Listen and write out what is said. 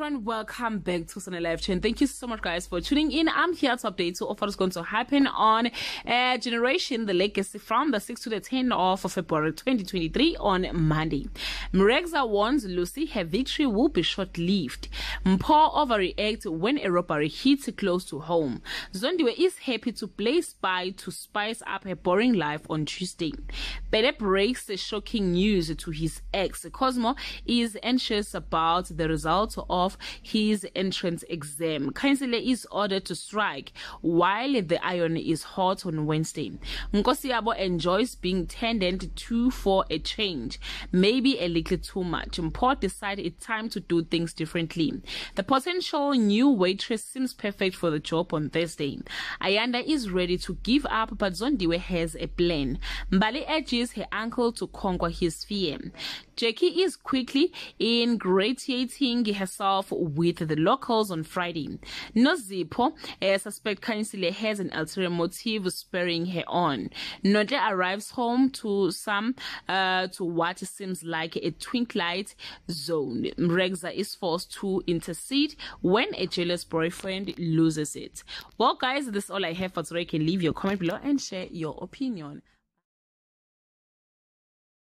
everyone, welcome back to Sunny Live Chain. Thank you so much, guys, for tuning in. I'm here to update you of what is going to happen on Generation the Legacy from the 6th to the 10th of February 2023 on Monday. Mregza warns Lucy her victory will be short-lived. Mpo overreact when a robbery hits close to home. Zondiwe is happy to play spy to spice up her boring life on Tuesday. Bede breaks the shocking news to his ex. Cosmo is anxious about the result of his entrance exam. Councillor is ordered to strike while the iron is hot on Wednesday. Nkosiyabo enjoys being tended to for a change, maybe a little too much. Mpo decided it's time to do things differently. The potential new waitress seems perfect for the job on Thursday. Ayanda is ready to give up, but Zondiwe has a plan. Mbali urges her uncle to conquer his fear. Jackie is quickly ingratiating herself with the locals on Friday. Nozipho, a suspect councillor, has an ulterior motive spurring her on. Noja arrives home to what seems like a twilight zone. Mregza is forced to intercede when a jealous boyfriend loses it. Well, guys, this is all I have for today. You can leave your comment below and share your opinion.